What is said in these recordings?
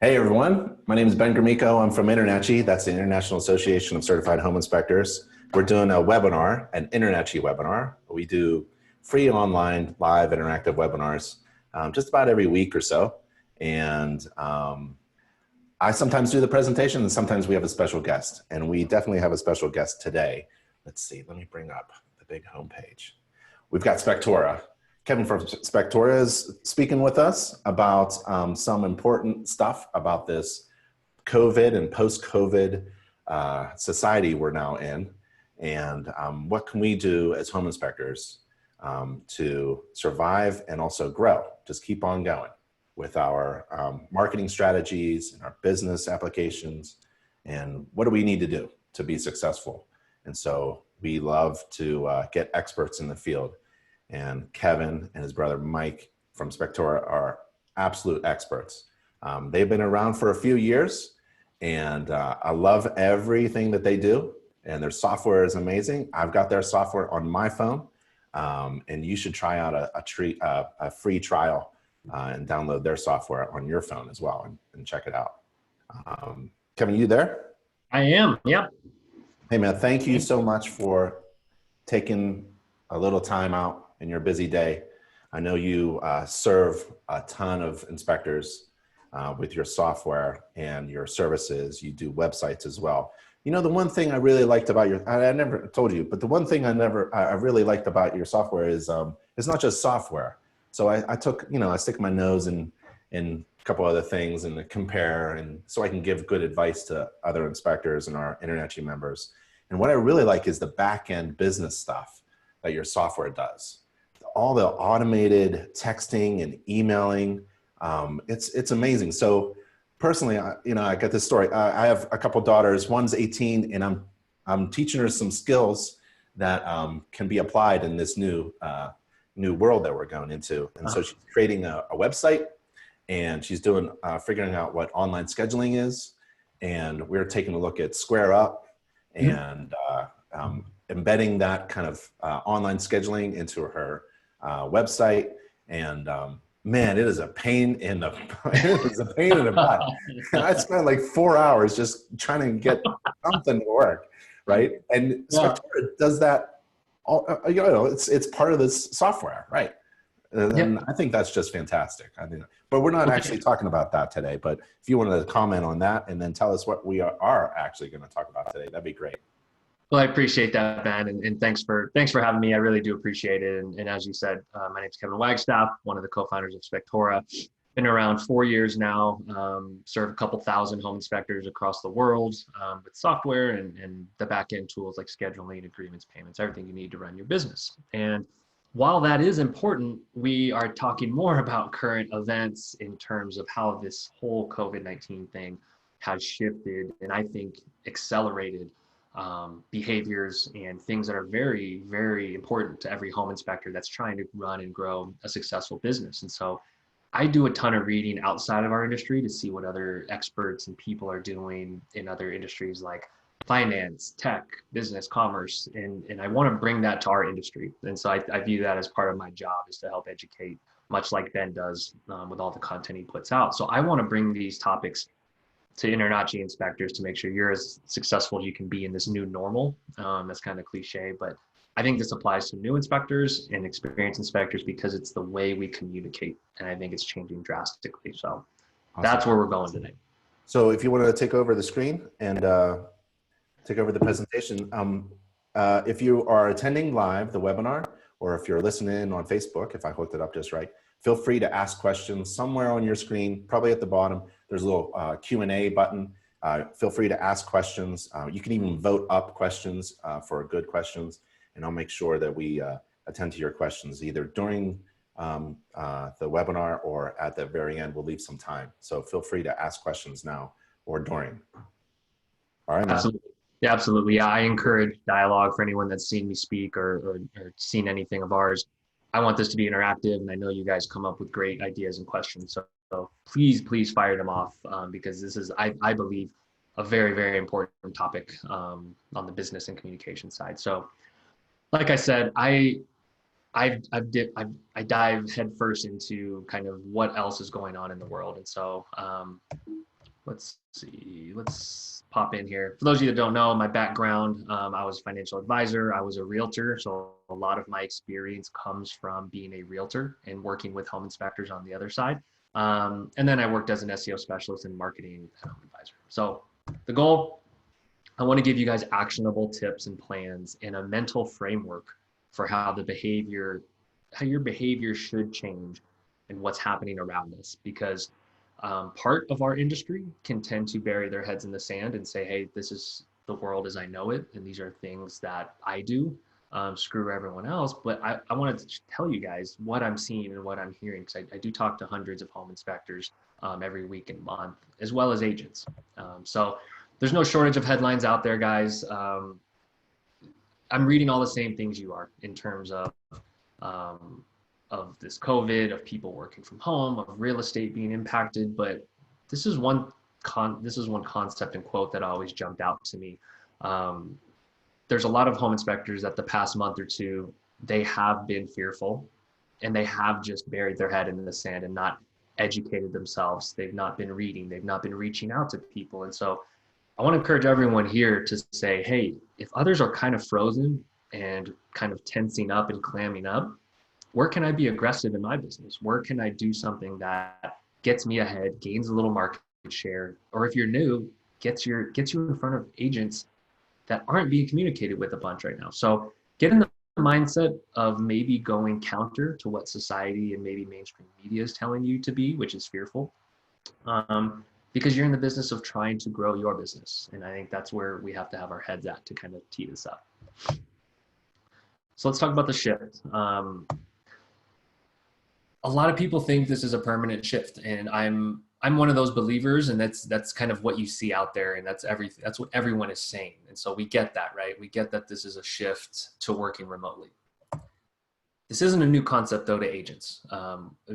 Hey everyone, my name is Ben Gromiko. I'm from InterNACHI. That's the International Association of Certified Home Inspectors. We're doing a webinar, an InterNACHI webinar. We do free online live interactive webinars just about every week or so. And I sometimes do the presentation and sometimes we have a special guest. And we definitely have a special guest today. Let's see, let me bring up the big homepage. We've got Spectora. Kevin from Spectora is speaking with us about some important stuff about this COVID and post-COVID society we're now in, and what can we do as home inspectors to survive and also grow, just keep on going with our marketing strategies and our business applications, and what do we need to do to be successful. And so we love to get experts in the field. And Kevin and his brother Mike from Spectora are absolute experts. They've been around for a few years, and I love everything that they do, and their software is amazing. I've got their software on my phone, and you should try out a free trial and download their software on your phone as well and check it out. Kevin, you there? I am, yep. Hey man, thank you so much for taking a little time out in your busy day. I know you serve a ton of inspectors with your software and your services. You do websites as well. You know, the one thing I really liked about I never told you, but the one thing I really liked about your software is it's not just software. So I took, you know, I stick my nose in a couple other things and compare, and so I can give good advice to other inspectors and our InterNACHI members. And what I really like is the back end business stuff that your software does. All the automated texting and emailing, it's amazing. So personally, I got this story. I have a couple daughters. One's 18, and I'm teaching her some skills that can be applied in this new world that we're going into. And so she's creating a website, and she's doing figuring out what online scheduling is. And we're taking a look at Square Up and embedding that kind of online scheduling into her website. And man, it is a pain in the butt. I spent like 4 hours just trying to get something to work, right? And Spectora does that. It's part of this software, right? And I think that's just fantastic. I mean, but we're not actually talking about that today. But if you wanted to comment on that and then tell us what we are actually going to talk about today, that'd be great. Well, I appreciate that, Ben, and thanks for having me. I really do appreciate it. And as you said, my name is Kevin Wagstaff, one of the co-founders of Spectora. Been around 4 years now, serve a couple thousand home inspectors across the world with software and the back-end tools like scheduling, agreements, payments, everything you need to run your business. And while that is important, we are talking more about current events in terms of how this whole COVID-19 thing has shifted and I think accelerated behaviors and things that are very, very important to every home inspector that's trying to run and grow a successful business. And so I do a ton of reading outside of our industry to see what other experts and people are doing in other industries like finance, tech, business, commerce, and I want to bring that to our industry. And so I view that as part of my job is to help educate, much like Ben does with all the content he puts out. So I want to bring these topics to InterNACHI inspectors to make sure you're as successful as you can be in this new normal. That's kind of cliche, but I think this applies to new inspectors and experienced inspectors because it's the way we communicate. And I think it's changing drastically. So that's where we're going today. So if you want to take over the screen and take over the presentation, if you are attending live the webinar, or if you're listening on Facebook, if I hooked it up just right, feel free to ask questions somewhere on your screen, probably at the bottom. There's a little Q&A button. Feel free to ask questions. You can even vote up questions for good questions, and I'll make sure that we attend to your questions either during the webinar or at the very end. We'll leave some time. So feel free to ask questions now or during. All right, man. Absolutely. Yeah, absolutely. Yeah, I encourage dialogue for anyone that's seen me speak or seen anything of ours. I want this to be interactive, and I know you guys come up with great ideas and questions. So please fire them off because this is, I believe, a very, very important topic on the business and communication side. So like I said, I I dive headfirst into kind of what else is going on in the world. And so let's see, let's pop in here. For those of you that don't know, my background, I was a financial advisor. I was a realtor. So a lot of my experience comes from being a realtor and working with home inspectors on the other side. And then I worked as an SEO specialist in marketing and home advisor. So the goal, I want to give you guys actionable tips and plans and a mental framework for how your behavior should change and what's happening around us. Because part of our industry can tend to bury their heads in the sand and say, hey, this is the world as I know it, and these are things that I do. Screw everyone else. But I wanted to tell you guys what I'm seeing and what I'm hearing, because I do talk to hundreds of home inspectors every week and month, as well as agents. So there's no shortage of headlines out there, guys. I'm reading all the same things you are in terms of this COVID, of people working from home, of real estate being impacted. But this is one concept and quote that always jumped out to me. There's a lot of home inspectors that the past month or two, they have been fearful and they have just buried their head in the sand and not educated themselves. They've not been reading, they've not been reaching out to people. And so I want to encourage everyone here to say, hey, if others are kind of frozen and kind of tensing up and clamming up, where can I be aggressive in my business? Where can I do something that gets me ahead, gains a little market share, or if you're new, gets you in front of agents that aren't being communicated with a bunch right now. So get in the mindset of maybe going counter to what society and maybe mainstream media is telling you to be, which is fearful. Because you're in the business of trying to grow your business. And I think that's where we have to have our heads at to kind of tee this up. So let's talk about the shift. A lot of people think this is a permanent shift, and I'm one of those believers, and that's kind of what you see out there, and that's what everyone is saying. And so we get that, right? We get that this is a shift to working remotely. This isn't a new concept, though, to agents.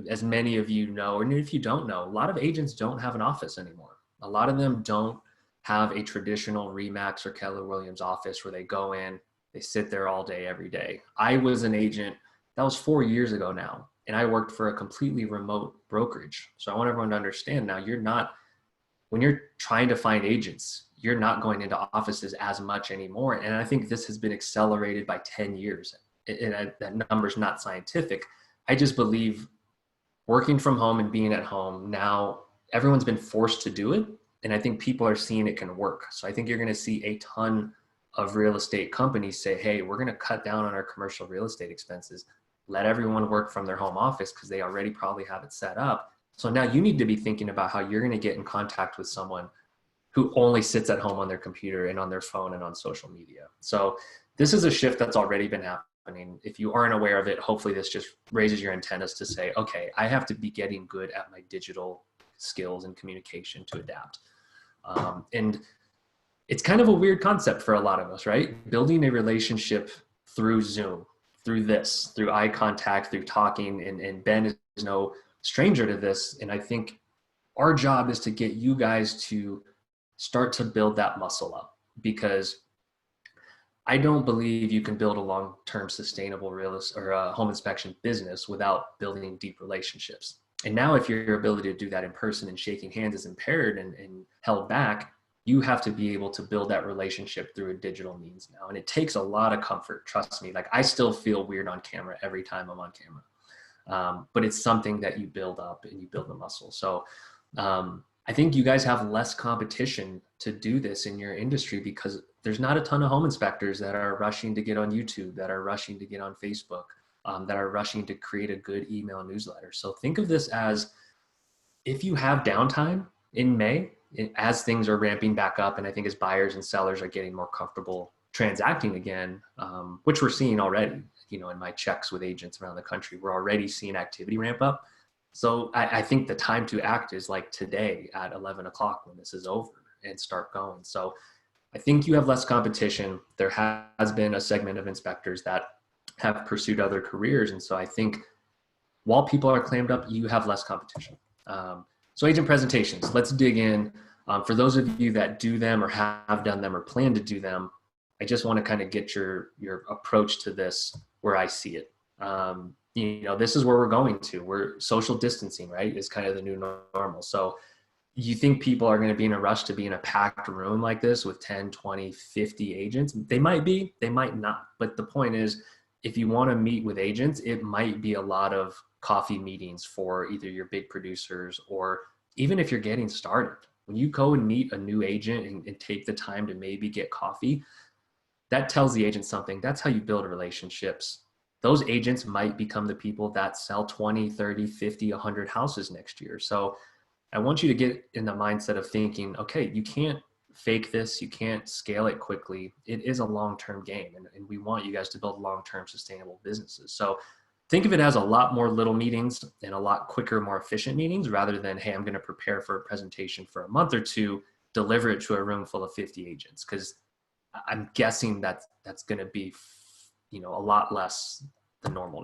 As many of you know, or if you don't know, a lot of agents don't have an office anymore. A lot of them don't have a traditional Remax or Keller Williams office where they go in, they sit there all day, every day. I was an agent, that was 4 years ago now, and I worked for a completely remote brokerage. So I want everyone to understand now, when you're trying to find agents, you're not going into offices as much anymore. And I think this has been accelerated by 10 years. And that number's not scientific. I just believe working from home and being at home now, everyone's been forced to do it. And I think people are seeing it can work. So I think you're going to see a ton of real estate companies say, hey, we're going to cut down on our commercial real estate expenses. Let everyone work from their home office because they already probably have it set up. So now you need to be thinking about how you're going to get in contact with someone who only sits at home on their computer and on their phone and on social media. So this is a shift that's already been happening. If you aren't aware of it, hopefully this just raises your antennas to say, okay, I have to be getting good at my digital skills and communication to adapt. And it's kind of a weird concept for a lot of us, right? Building a relationship through Zoom, through eye contact, through talking, and Ben is no stranger to this. And I think our job is to get you guys to start to build that muscle up, because I don't believe you can build a long-term sustainable home inspection business without building deep relationships. And now if your ability to do that in person and shaking hands is impaired and held back, you have to be able to build that relationship through a digital means now. And it takes a lot of comfort, trust me. Like, I still feel weird on camera every time I'm on camera. But it's something that you build up and you build the muscle. So I think you guys have less competition to do this in your industry, because there's not a ton of home inspectors that are rushing to get on YouTube, that are rushing to get on Facebook, that are rushing to create a good email newsletter. So think of this as, if you have downtime in May, as things are ramping back up, and I think as buyers and sellers are getting more comfortable transacting again, which we're seeing already, in my checks with agents around the country, we're already seeing activity ramp up. So I think the time to act is like today at 11 o'clock when this is over, and start going. So I think you have less competition. There has been a segment of inspectors that have pursued other careers. And so I think while people are clammed up, you have less competition. So agent presentations, let's dig in. For those of you that do them or have done them or plan to do them, I just want to kind of get your approach to this where I see it. You know, this is where we're going to. We're social distancing, right? Is kind of the new normal. So you think people are going to be in a rush to be in a packed room like this with 10, 20, 50 agents? They might be, they might not. But the point is, if you want to meet with agents, it might be a lot of coffee meetings for either your big producers, or even if you're getting started. When you go and meet a new agent and take the time to maybe get coffee, that tells the agent something. That's how you build relationships. Those agents might become the people that sell 20, 30, 50, 100 houses next year. So I want you to get in the mindset of thinking, okay, you can't fake this. You can't scale it quickly. It is a long-term game, and we want you guys to build long-term sustainable businesses. So think of it as a lot more little meetings and a lot quicker, more efficient meetings, rather than, hey, I'm going to prepare for a presentation for a month or two, deliver it to a room full of 50 agents. Because I'm guessing that that's going to be, you know, a lot less than normal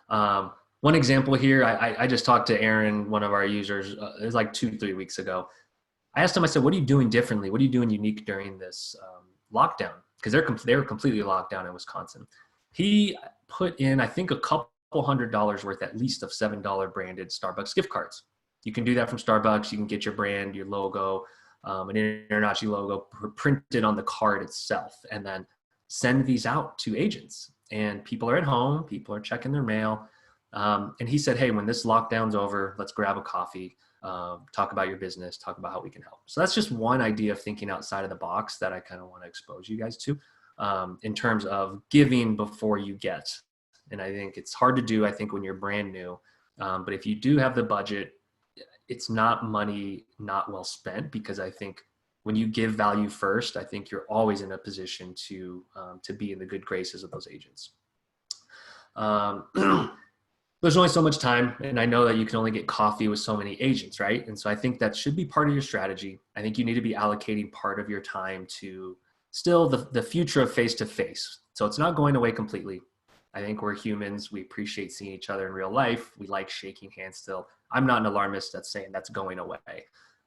now. One example here, I just talked to Aaron, one of our users, it was like 2-3 weeks ago. I asked him, I said, what are you doing differently? What are you doing unique during this lockdown? Because they were completely locked down in Wisconsin. He put in, I think, a couple $100 worth at least of $7 branded Starbucks gift cards. You can do that from Starbucks. You can get your brand, your logo, an InterNACHI logo printed on the card itself, and then send these out to agents. And people are at home, people are checking their mail. And he said, hey, when this lockdown's over, let's grab a coffee, talk about your business, talk about how we can help. So that's just one idea of thinking outside of the box that I kind of want to expose you guys to, in terms of giving before you get. And I think it's hard to do, I think, when you're brand new. But if you do have the budget, it's not money not well spent, because I think when you give value first, I think you're always in a position to be in the good graces of those agents. There's only so much time, and I know that you can only get coffee with so many agents, right? And so I think that should be part of your strategy. I think you need to be allocating part of your time to still the future of face-to-face. So it's not going away completely. I think we're humans. We appreciate seeing each other in real life. We like shaking hands still. I'm not an alarmist that's saying that's going away.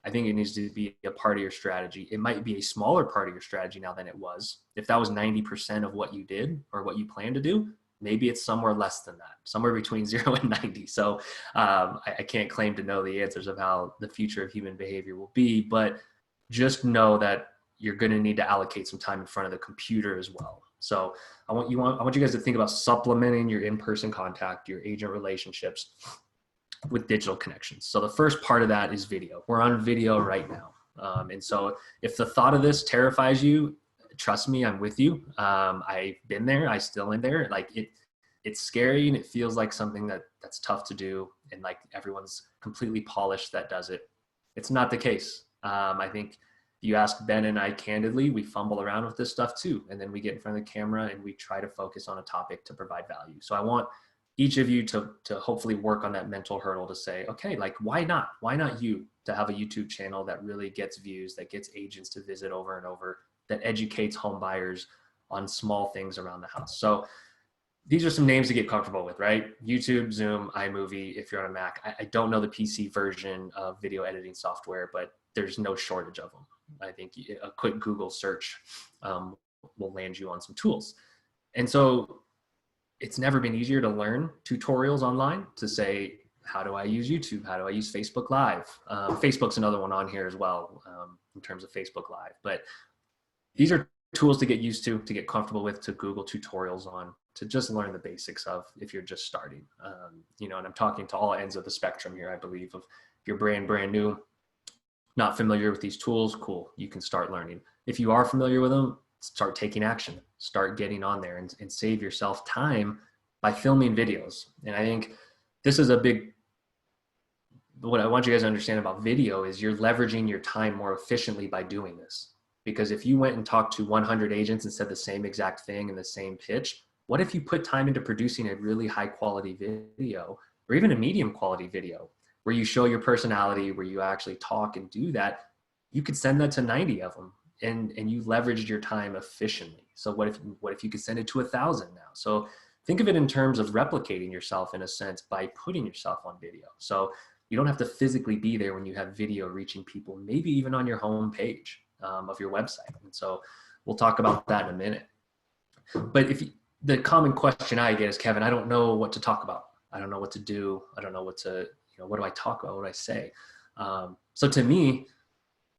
I think it needs to be a part of your strategy. It might be a smaller part of your strategy now than it was. If that was 90% of what you did or what you plan to do, maybe it's somewhere less than that, somewhere between 0 and 90. So I can't claim to know the answers of how the future of human behavior will be, but just know that you're going to need to allocate some time in front of the computer as well. So I want you guys to think about supplementing your in-person contact, your agent relationships with digital connections. So the first part of that is video. We're on video right now. And so if the thought of this terrifies you, trust me, I'm with you. I've been there. I still am there. Like it's scary, and it feels like something that's tough to do. And like everyone's completely polished that does it. It's not the case. I think you ask Ben and I candidly, we fumble around with this stuff too. And then we get in front of the camera and we try to focus on a topic to provide value. So I want each of you to hopefully work on that mental hurdle to say, okay, like, why not? Why not you to have a YouTube channel that really gets views, that gets agents to visit over and over, that educates home buyers on small things around the house? So these are some names to get comfortable with, right? YouTube, Zoom, iMovie, if you're on a Mac. I don't know the PC version of video editing software, but there's no shortage of them. I think a quick Google search will land you on some tools. And so it's never been easier to learn tutorials online, to say, how do I use YouTube? How do I use Facebook Live? Facebook's another one on here as well, in terms of Facebook Live. But these are tools to get used to get comfortable with, to Google tutorials on, to just learn the basics of if you're just starting. And I'm talking to all ends of the spectrum here, I believe, of if you're brand new, not familiar with these tools, cool, you can start learning. If you are familiar with them, start taking action, start getting on there, and save yourself time by filming videos. And I think this is what I want you guys to understand about video is you're leveraging your time more efficiently by doing this. Because if you went and talked to 100 agents and said the same exact thing in the same pitch, what if you put time into producing a really high quality video, or even a medium quality video, where you show your personality, where you actually talk and do that? You could send that to 90 of them, and you leveraged your time efficiently. So what if you could send it to 1,000 now? So think of it in terms of replicating yourself, in a sense, by putting yourself on video. So you don't have to physically be there when you have video reaching people, maybe even on your home page of your website. And so we'll talk about that in a minute. But the common question I get is, Kevin, I don't know what to talk about. I don't know what to do. I don't know what to, what do I talk about? What do I say? So to me,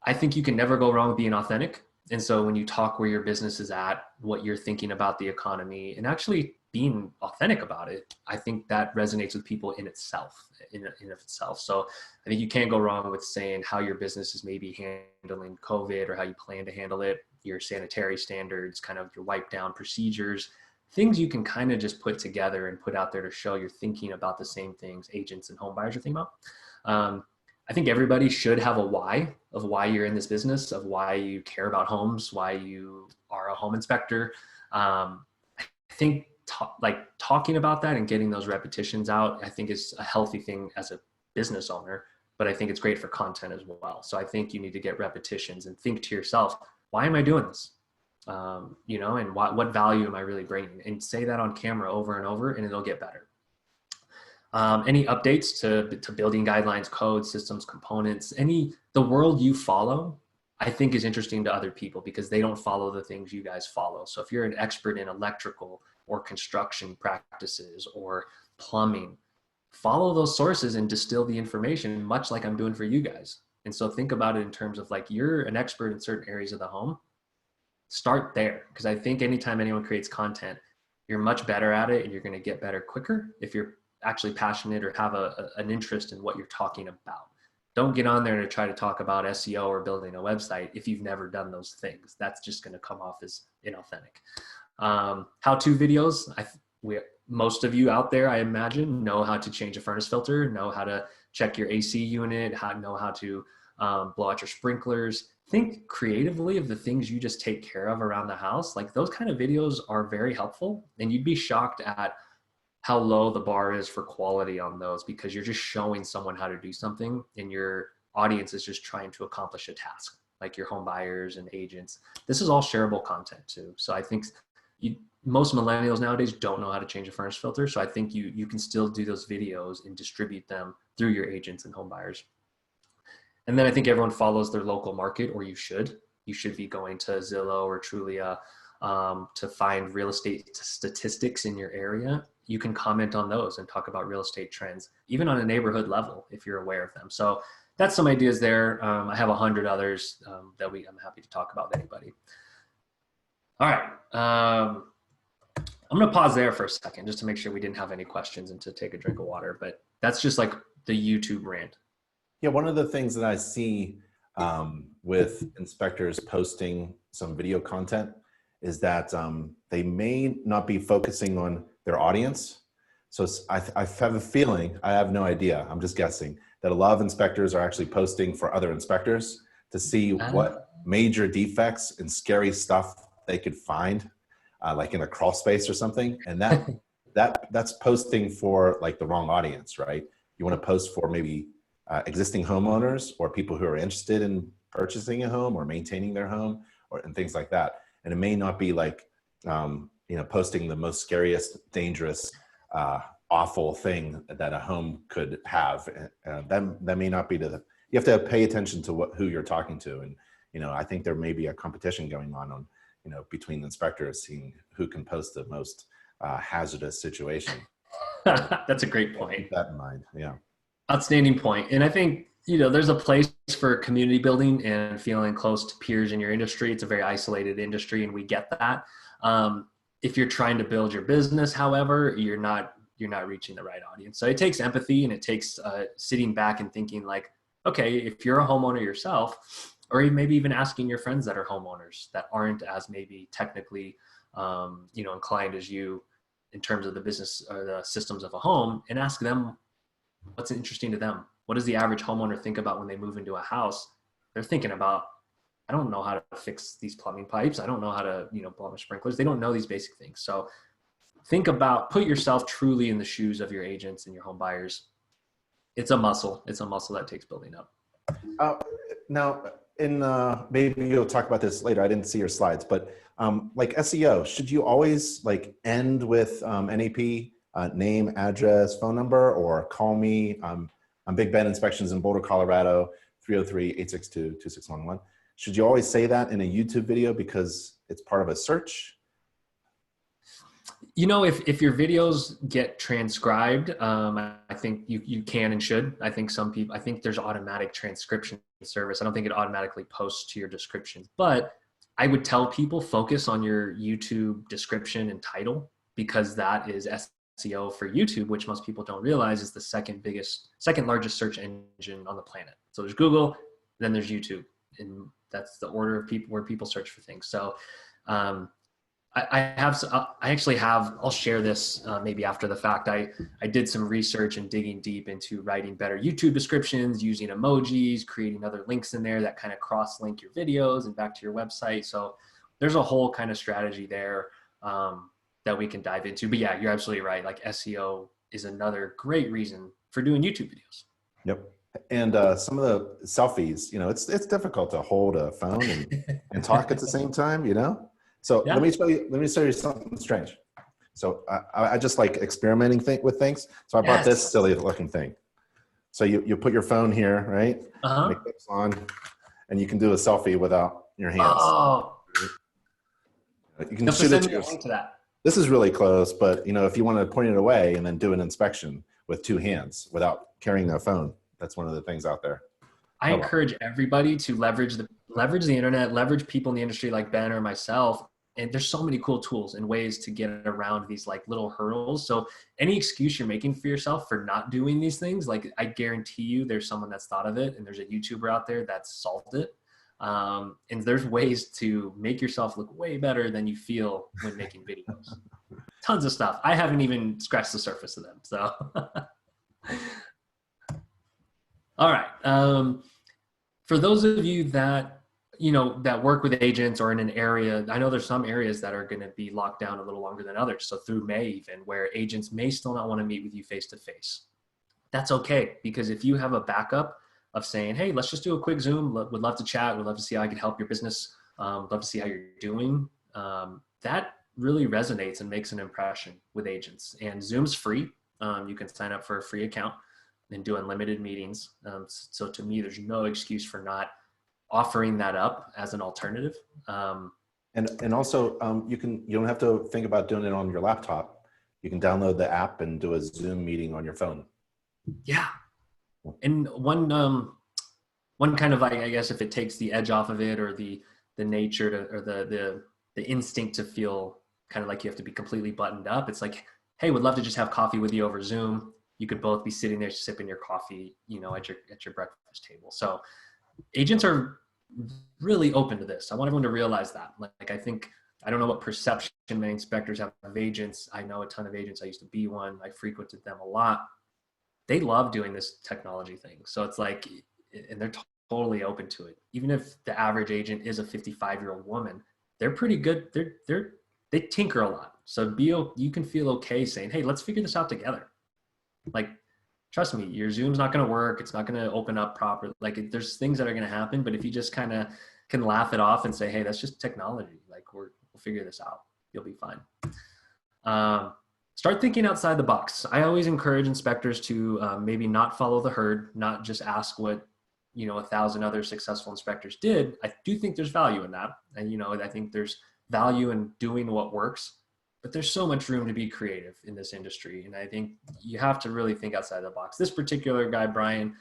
I think you can never go wrong with being authentic. And so when you talk where your business is at, what you're thinking about the economy, and actually being authentic about it, I think that resonates with people in itself, in of itself. So I think you can't go wrong with saying how your business is maybe handling COVID or how you plan to handle it, your sanitary standards, kind of your wipe down procedures, things you can kind of just put together and put out there to show you're thinking about the same things agents and home buyers are thinking about. I think everybody should have a why of why you're in this business, of why you care about homes, why you are a home inspector. I think talking about that and getting those repetitions out, I think is a healthy thing as a business owner, but I think it's great for content as well. So I think you need to get repetitions and think to yourself, why am I doing this? And what value am I really bringing? And say that on camera over and over, and it'll get better. Any updates to building guidelines, codes, systems, components, the world you follow, I think is interesting to other people because they don't follow the things you guys follow. So if you're an expert in electrical or construction practices or plumbing, follow those sources and distill the information, much like I'm doing for you guys. And so think about it in terms of like, you're an expert in certain areas of the home. Start there, because I think anytime anyone creates content, you're much better at it and you're going to get better quicker if you're actually passionate or have an interest in what you're talking about. Don't get on there to try to talk about SEO or building a website if you've never done those things. That's just going to come off as inauthentic. How-to videos. Most of you out there, I imagine, know how to change a furnace filter, know how to check your AC unit, know how to blow out your sprinklers. Think creatively of the things you just take care of around the house. Like those kind of videos are very helpful, and you'd be shocked at how low the bar is for quality on those, because you're just showing someone how to do something and your audience is just trying to accomplish a task, like your home buyers and agents. This is all shareable content too. So I think most millennials nowadays don't know how to change a furnace filter. So I think you can still do those videos and distribute them through your agents and home buyers. And then I think everyone follows their local market, or you should be going to Zillow or Trulia to find real estate statistics in your area. You can comment on those and talk about real estate trends, even on a neighborhood level, if you're aware of them. So that's some ideas there. I have 100 others that I'm happy to talk about with anybody. All right. I'm going to pause there for a second just to make sure we didn't have any questions and to take a drink of water, but that's just like the YouTube rant. Yeah, one of the things that I see with inspectors posting some video content is that they may not be focusing on their audience. So I have a feeling, I have no idea, I'm just guessing, that a lot of inspectors are actually posting for other inspectors to see what major defects and scary stuff they could find, like in a crawl space or something. And that's posting for like the wrong audience, right? You want to post for maybe existing homeowners or people who are interested in purchasing a home or maintaining their home and things like that. And it may not be like, posting the most scariest, dangerous, awful thing that a home could have. That may not be you have to pay attention to who you're talking to. And, I think there may be a competition going on, between inspectors, seeing who can post the most hazardous situation. That's a great point. Keep that in mind. Yeah. Outstanding point. And I think, there's a place for community building and feeling close to peers in your industry. It's a very isolated industry, and we get that. If you're trying to build your business, however, you're not reaching the right audience. So it takes empathy, and it takes sitting back and thinking like, okay, if you're a homeowner yourself, or maybe even asking your friends that are homeowners that aren't as maybe technically, inclined as you in terms of the business or the systems of a home, and ask them what's interesting to them. What does the average homeowner think about when they move into a house? They're thinking about, I don't know how to fix these plumbing pipes. I don't know how to, blow my sprinklers. They don't know these basic things. So put yourself truly in the shoes of your agents and your home buyers. It's a muscle. It's a muscle that takes building up. Now, maybe you'll talk about this later. I didn't see your slides, but like SEO, should you always like end with NAP, name, address, phone number, or call me? I'm Big Ben Inspections in Boulder, Colorado, 303-862-2611. Should you always say that in a YouTube video because it's part of a search? You know, if your videos get transcribed, I think you can and should. I think some people, I think there's automatic transcription service. I don't think it automatically posts to your description, but I would tell people focus on your YouTube description and title because that is SEO for YouTube, which most people don't realize is the second largest search engine on the planet. So there's Google, then there's YouTube, and that's the order of people where people search for things. So, I actually have, I'll share this maybe after the fact. I did some research and digging deep into writing better YouTube descriptions, using emojis, creating other links in there that kind of cross-link your videos and back to your website. So there's a whole kind of strategy there that we can dive into. But yeah, you're absolutely right. Like SEO is another great reason for doing YouTube videos. Yep. And some of the selfies, it's difficult to hold a phone and talk at the same time, So Yeah. let me show you something strange. So I just like experimenting with things. So I bought this silly looking thing. So you put your phone here, right? And it clips on, and you can do a selfie without your hands. Oh, you can shoot it to that. This is really close, but if you want to point it away and then do an inspection with two hands without carrying a phone, that's one of the things out there. I encourage everybody to leverage the internet, leverage people in the industry like Ben or myself. And there's so many cool tools and ways to get around these like little hurdles. So any excuse you're making for yourself for not doing these things, like I guarantee you there's someone that's thought of it and there's a YouTuber out there that's solved it. And there's ways to make yourself look way better than you feel when making videos. Tons of stuff. I haven't even scratched the surface of them. So, all right. For those of you that that work with agents or in an area, I know there's some areas that are going to be locked down a little longer than others. So through May even, where agents may still not want to meet with you face to face. That's okay, because if you have a backup of saying, hey, let's just do a quick Zoom, would love to chat, would love to see how I can help your business, love to see how you're doing. That really resonates and makes an impression with agents. And Zoom's free. You can sign up for a free account and do unlimited meetings. So to me, there's no excuse for not offering that up as an alternative. And also you don't have to think about doing it on your laptop. You can download the app and do a Zoom meeting on your phone. Yeah. And one kind of, I guess, if it takes the edge off of it or the nature to, or the instinct to feel kind of like you have to be completely buttoned up. It's like, hey, would love to just have coffee with you over Zoom. You could both be sitting there sipping your coffee, at your breakfast table. So agents are really open to this. I want everyone to realize that. Like, I don't know what perception many inspectors have of agents. I know a ton of agents. I used to be one. I frequented them a lot. They love doing this technology thing. So it's like, and they're totally open to it. Even if the average agent is a 55-year-old woman, they're pretty good. They tinker a lot. So you can feel okay saying, hey, let's figure this out together. Like, trust me, your Zoom's not going to work. It's not going to open up properly. Like, there's things that are going to happen, but if you just kind of can laugh it off and say, hey, that's just technology. Like, we'll figure this out. You'll be fine. Start thinking outside the box. I always encourage inspectors to maybe not follow the herd, not just ask what, 1,000 other successful inspectors did. I do think there's value in that. And, I think there's value in doing what works. But there's so much room to be creative in this industry. And I think you have to really think outside the box. This particular guy, Brian,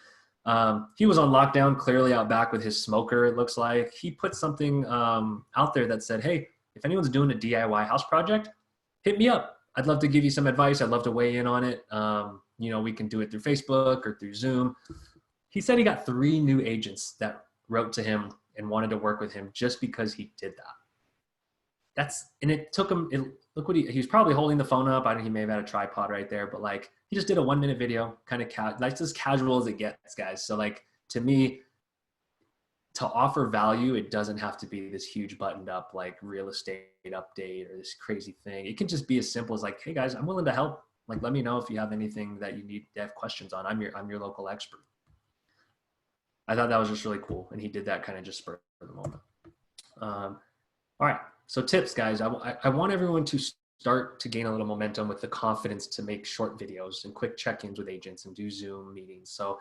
he was on lockdown, clearly out back with his smoker, it looks like. He put something out there that said, hey, if anyone's doing a DIY house project, hit me up. I'd love to give you some advice. I'd love to weigh in on it. We can do it through Facebook or through Zoom. He said he got 3 new agents that wrote to him and wanted to work with him just because he did that. And it took him, look what he was probably holding the phone up. I think he may have had a tripod right there, but like he just did a 1-minute video, kind of that's as casual as it gets, guys. So like, to me, to offer value, it doesn't have to be this huge buttoned up, like real estate update or this crazy thing. It can just be as simple as like, hey guys, I'm willing to help. Like, let me know if you have anything that you have questions on. I'm your local expert. I thought that was just really cool. And he did that kind of just for the moment. All right. So tips, guys. I want everyone to start to gain a little momentum with the confidence to make short videos and quick check-ins with agents and do Zoom meetings. So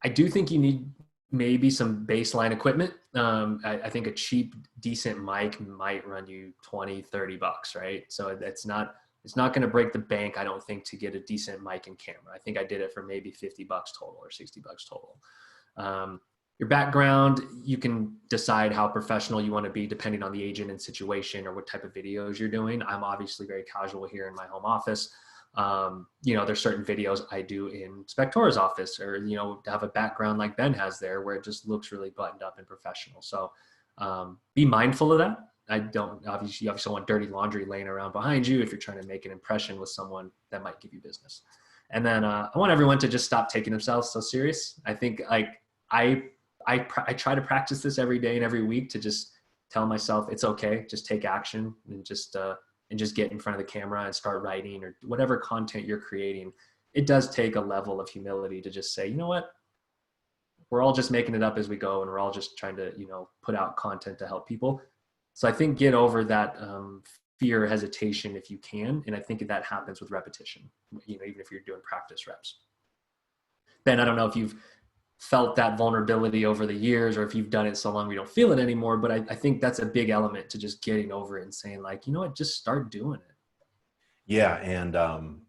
I do think you need maybe some baseline equipment. I think a cheap, decent mic might run you $20, $30, right? So it's not It's not going to break the bank, I don't think, to get a decent mic and camera. I think I did it for maybe $50 total or $60 total. Your background, you can decide how professional you want to be depending on the agent and situation or what type of videos you're doing. I'm obviously very casual here in my home office. There's certain videos I do in Spectora's office, or, to have a background like Ben has there where it just looks really buttoned up and professional. So be mindful of that. I don't obviously want dirty laundry laying around behind you if you're trying to make an impression with someone that might give you business. And then I want everyone to just stop taking themselves so serious. I think I try to practice this every day and every week to just tell myself it's okay, just take action and just get in front of the camera and start writing or whatever content you're creating. It does take a level of humility to just say, you know what, we're all just making it up as we go, and we're all just trying to, put out content to help people. So I think get over that fear, hesitation if you can. And I think that happens with repetition, even if you're doing practice reps. Ben, I don't know if you've felt that vulnerability over the years, or if you've done it so long we don't feel it anymore, but I think that's a big element to just getting over it and saying, like, you know what, just start doing it. Yeah. And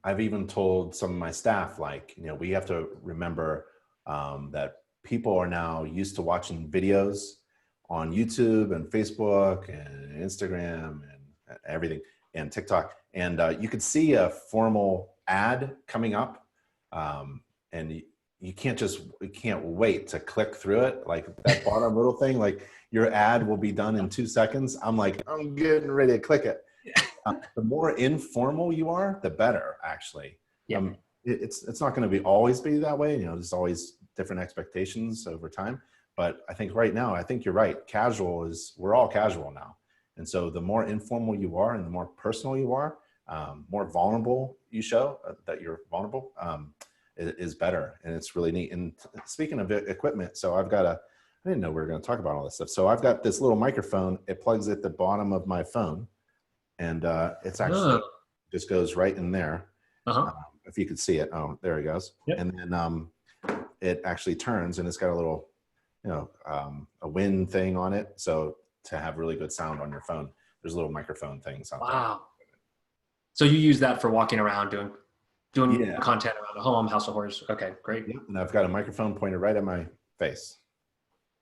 I've even told some of my staff, like, we have to remember that people are now used to watching videos on YouTube and Facebook and Instagram and everything, and TikTok. And you could see a formal ad coming up, and you can't wait to click through it. Like that bottom little thing, like your ad will be done in 2 seconds. I'm like, I'm getting ready to click it. The more informal you are, the better, actually. Yeah. It's not going to always be that way. There's always different expectations over time. But I think right now, I think you're right. We're all casual now. And so the more informal you are and the more personal you are, more vulnerable you show that you're vulnerable, is better. And it's really neat. And speaking of equipment, so I didn't know we were going to talk about all this stuff. So I've got this little microphone. It plugs at the bottom of my phone, and it's actually just goes right in there. If you could see it. Oh, there it goes. Yep. And then it actually turns, and it's got a little, a wind thing on it. So to have really good sound on your phone, there's little microphone things on there. Wow. So you use that for walking around doing content around the home, house of horrors. Okay, great. Yeah, and I've got a microphone pointed right at my face.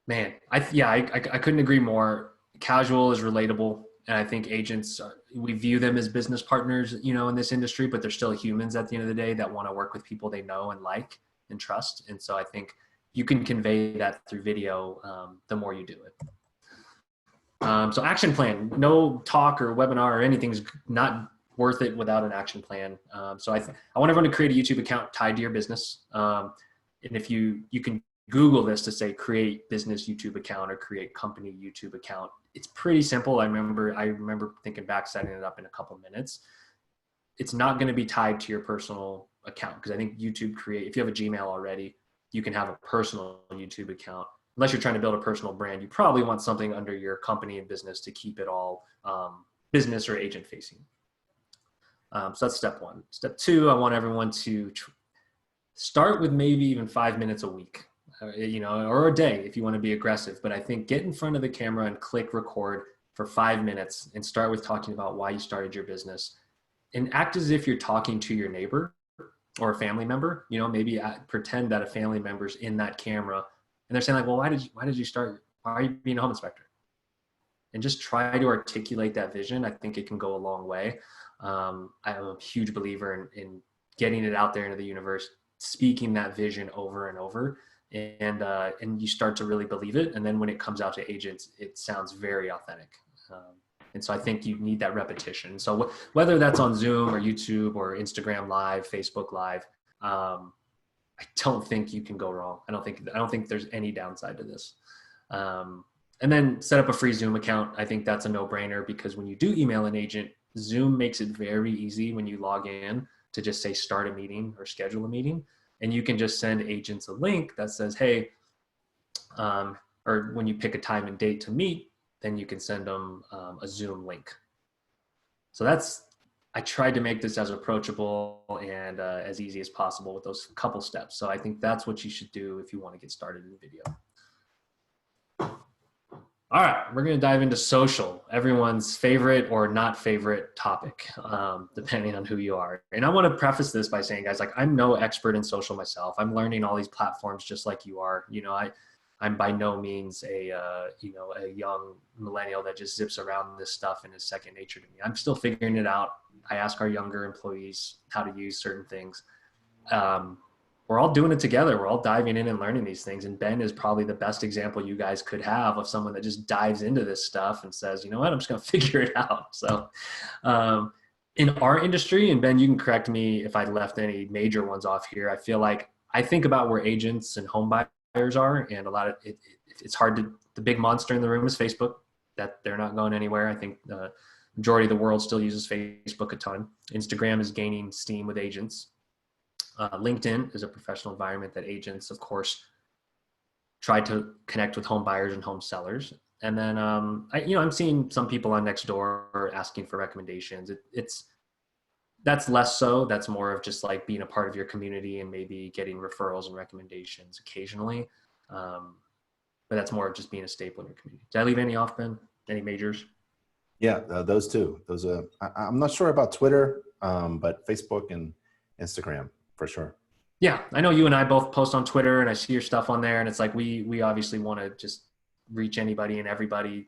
Man, I couldn't agree more. Casual is relatable. And I think agents, we view them as business partners, in this industry, but they're still humans at the end of the day that want to work with people they know and like and trust. And so I think you can convey that through video the more you do it. So action plan, no talk or webinar or anything's not worth it without an action plan. So I want everyone to create a YouTube account tied to your business. And if you can Google this to say create business YouTube account or create company YouTube account. It's pretty simple. I remember thinking back, setting it up in a couple minutes. It's not going to be tied to your personal account, because I think YouTube if you have a Gmail already, you can have a personal YouTube account. Unless you're trying to build a personal brand, you probably want something under your company and business to keep it all business or agent facing. So that's step one. Step two, I want everyone to start with maybe even 5 minutes a week, or a day if you want to be aggressive. But I think get in front of the camera and click record for 5 minutes and start with talking about why you started your business, and act as if you're talking to your neighbor or a family member. Maybe pretend that a family member's in that camera and they're saying, like, well, why did you start? Why are you being a home inspector? And just try to articulate that vision. I think it can go a long way. I'm a huge believer in getting it out there into the universe, speaking that vision over and over, and you start to really believe it. And then when it comes out to agents, it sounds very authentic. And so I think you need that repetition. So whether that's on Zoom or YouTube or Instagram Live, Facebook Live, I don't think you can go wrong. I don't think there's any downside to this. And then set up a free Zoom account. I think that's a no-brainer, because when you do email an agent, Zoom makes it very easy when you log in to just say start a meeting or schedule a meeting. And you can just send agents a link that says, hey, or when you pick a time and date to meet, then you can send them a Zoom link. So I tried to make this as approachable and as easy as possible with those couple steps. So I think that's what you should do if you want to get started in video. All right, we're going to dive into social, everyone's favorite or not favorite topic, depending on who you are. And I want to preface this by saying, guys, like I'm no expert in social myself. I'm learning all these platforms just like you are. I'm by no means a young millennial that just zips around this stuff and is second nature to me. I'm still figuring it out. I ask our younger employees how to use certain things. Um, we're all doing it together. We're all diving in and learning these things. And Ben is probably the best example you guys could have of someone that just dives into this stuff and says, you know what, I'm just going to figure it out. So, um, in our industry, and Ben, you can correct me if I left any major ones off here. I feel like I think about where agents and home buyers are, and a lot of it's hard to. The big monster in the room is Facebook. That they're not going anywhere. I think the majority of the world still uses Facebook a ton. Instagram is gaining steam with agents. LinkedIn is a professional environment that agents, of course, try to connect with home buyers and home sellers. And then, I'm seeing some people on Nextdoor asking for recommendations. That's less so. That's more of just like being a part of your community and maybe getting referrals and recommendations occasionally. But that's more of just being a staple in your community. Did I leave any off, Ben? Any majors? Yeah, those two. Those I'm not sure about Twitter, but Facebook and Instagram for sure. Yeah, I know you and I both post on Twitter, and I see your stuff on there, and it's like we obviously want to just reach anybody and everybody,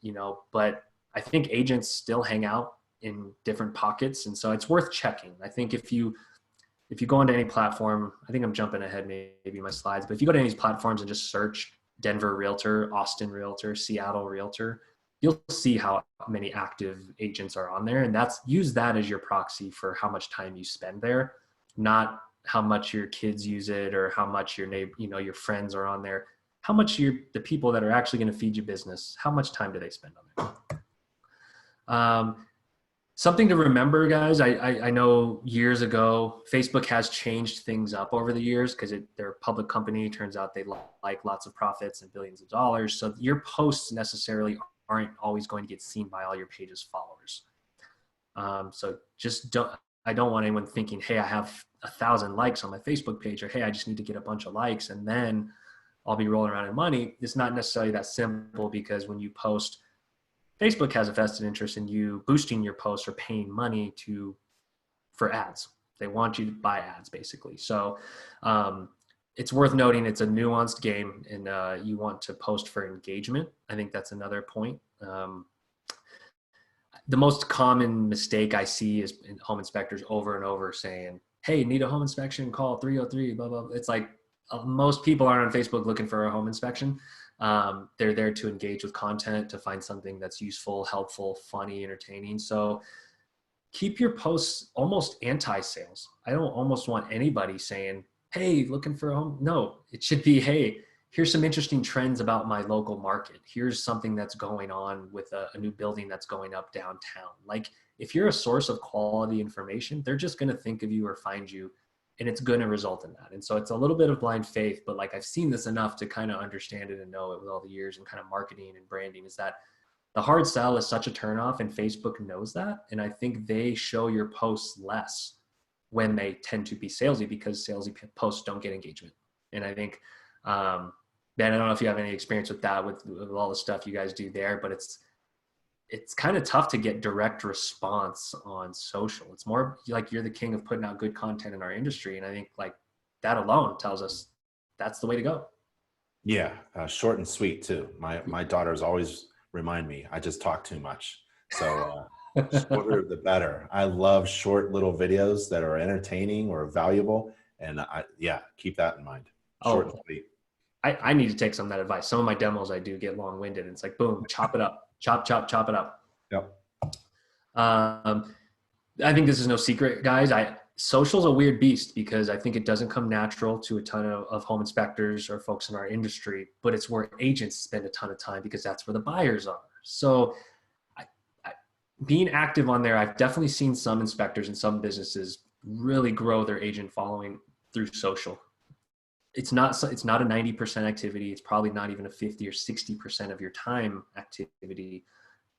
but I think agents still hang out in different pockets, and so it's worth checking. I think if you go onto any platform, I think I'm jumping ahead maybe my slides, but if you go to any of these platforms and just search Denver Realtor, Austin Realtor, Seattle Realtor, you'll see how many active agents are on there, and use that as your proxy for how much time you spend there, not how much your kids use it or how much your neighbor, your friends are on there. How much the people that are actually going to feed you business, how much time do they spend on there? Something to remember, guys. I know years ago, Facebook has changed things up over the years because they're a public company. Turns out they like lots of profits and billions of dollars. So your posts necessarily aren't always going to get seen by all your page's followers. So I don't want anyone thinking, hey, I have 1,000 likes on my Facebook page, or hey, I just need to get a bunch of likes and then I'll be rolling around in money. It's not necessarily that simple, because when you post, Facebook has a vested interest in you boosting your posts or paying money for ads. They want you to buy ads, basically. So it's worth noting it's a nuanced game, and you want to post for engagement. I think that's another point. The most common mistake I see is in home inspectors over and over saying, hey, need a home inspection, call 303, blah, blah. It's like most people aren't on Facebook looking for a home inspection. They're there to engage with content, to find something that's useful, helpful, funny, entertaining. So keep your posts almost anti-sales. I don't almost want anybody saying, hey, looking for a home. No, it should be, hey, here's some interesting trends about my local market. Here's something that's going on with a new building that's going up downtown. Like, if you're a source of quality information, they're just going to think of you or find you, and it's going to result in that. And so it's a little bit of blind faith, but like I've seen this enough to kind of understand it and know it with all the years and kind of marketing and branding, is that the hard sell is such a turnoff, and Facebook knows that. And I think they show your posts less when they tend to be salesy, because salesy posts don't get engagement. And I think, Ben, I don't know if you have any experience with that, with all the stuff you guys do there, but it's kind of tough to get direct response on social. It's more like you're the king of putting out good content in our industry. And I think like that alone tells us that's the way to go. Yeah, short and sweet too. My daughters always remind me I just talk too much. So shorter the better. I love short little videos that are entertaining or valuable. And keep that in mind. Short and sweet. I need to take some of that advice. Some of my demos I do get long-winded, and it's like, boom, chop it up, chop it up. Yep. I think this is no secret, guys. Social's a weird beast, because I think it doesn't come natural to a ton of home inspectors or folks in our industry, but it's where agents spend a ton of time, because that's where the buyers are. So being active on there, I've definitely seen some inspectors and some businesses really grow their agent following through social. It's not a 90% activity. It's probably not even a 50 or 60% of your time activity,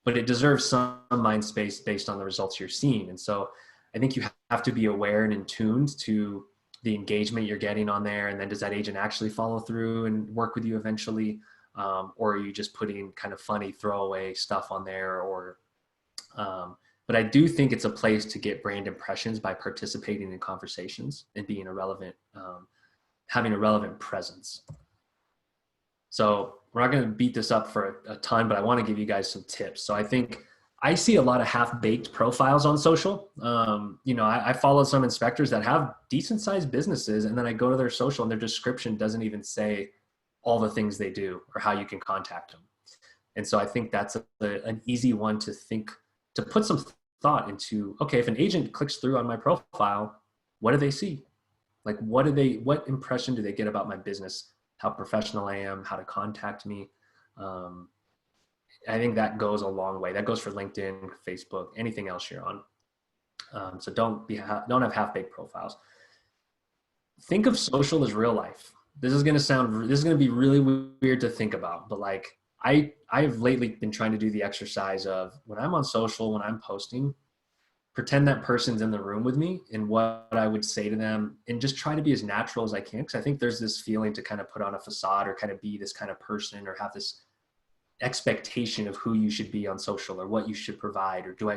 but it deserves some mind space based on the results you're seeing. And so I think you have to be aware and in tuned to the engagement you're getting on there. And then does that agent actually follow through and work with you eventually? or are you just putting kind of funny throwaway stuff on there? Or but I do think it's a place to get brand impressions by participating in conversations and being a relevant, having a relevant presence. So we're not going to beat this up for a ton, but I want to give you guys some tips. So I think I see a lot of half-baked profiles on social. I follow some inspectors that have decent-sized businesses, and then I go to their social and their description doesn't even say all the things they do or how you can contact them. And so I think that's an easy one to think, to put some thought into. Okay, if an agent clicks through on my profile, what do they see? Like, what impression do they get about my business? How professional I am, how to contact me. I think that goes a long way. That goes for LinkedIn, Facebook, anything else you're on. So don't have half-baked profiles. Think of social as real life. This is going to be really weird to think about, but like I've lately been trying to do the exercise of, when I'm on social, when I'm posting, pretend that person's in the room with me and what I would say to them, and just try to be as natural as I can. Cause I think there's this feeling to kind of put on a facade or kind of be this kind of person, or have this expectation of who you should be on social or what you should provide. Or do I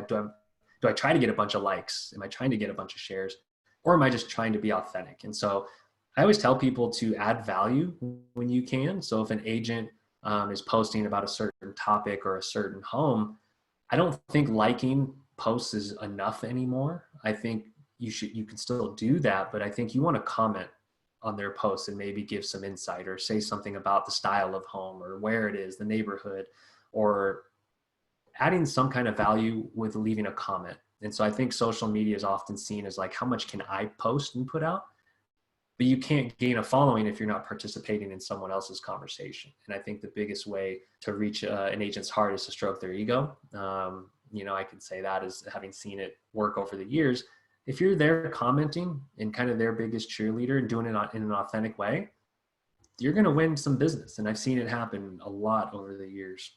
try to get a bunch of likes? Am I trying to get a bunch of shares, or am I just trying to be authentic? And so I always tell people to add value when you can. So if an agent is posting about a certain topic or a certain home, I don't think liking posts is enough anymore. I think you can still do that, but I think you want to comment on their posts and maybe give some insight or say something about the style of home or where it is, the neighborhood, or adding some kind of value with leaving a comment. And so I think social media is often seen as like, how much can I post and put out? But you can't gain a following if you're not participating in someone else's conversation. And I think the biggest way to reach an agent's heart is to stroke their ego. I can say that as having seen it work over the years. If you're there commenting and kind of their biggest cheerleader and doing it in an authentic way, you're going to win some business. And I've seen it happen a lot over the years.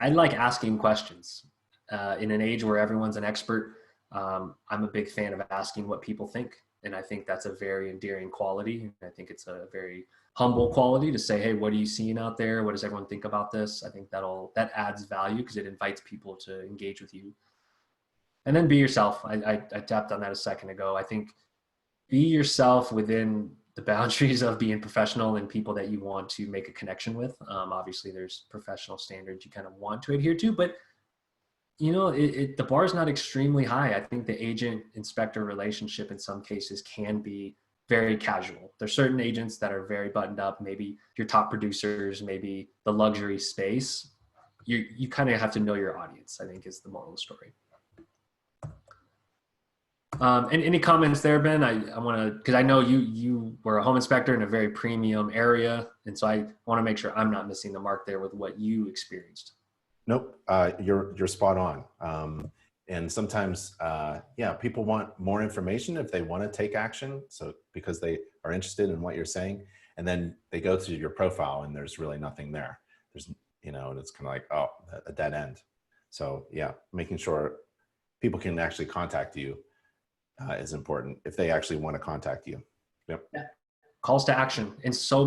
I like asking questions. In an age where everyone's an expert, I'm a big fan of asking what people think. And I think that's a very endearing quality. I think it's a very humble quality to say, hey, what are you seeing out there? What does everyone think about this? I think that adds value because it invites people to engage with you. And then be yourself. I tapped on that a second ago. I think be yourself within the boundaries of being professional and people that you want to make a connection with. Obviously, there's professional standards you kind of want to adhere to, but the bar is not extremely high. I think the agent-inspector relationship in some cases can be very casual. There's certain agents that are very buttoned up, maybe your top producers, maybe the luxury space. You kind of have to know your audience, I think, is the moral of the story. And any comments there, Ben? I want to, because I know you were a home inspector in a very premium area, and so I want to make sure I'm not missing the mark there with what you experienced. Nope, you're spot on. And sometimes, people want more information if they want to take action. So because they are interested in what you're saying, and then they go to your profile and there's really nothing there. There's, and it's kind of like, oh, a dead end. So yeah, making sure people can actually contact you is important if they actually want to contact you. Yep. Yeah. Calls to action. And so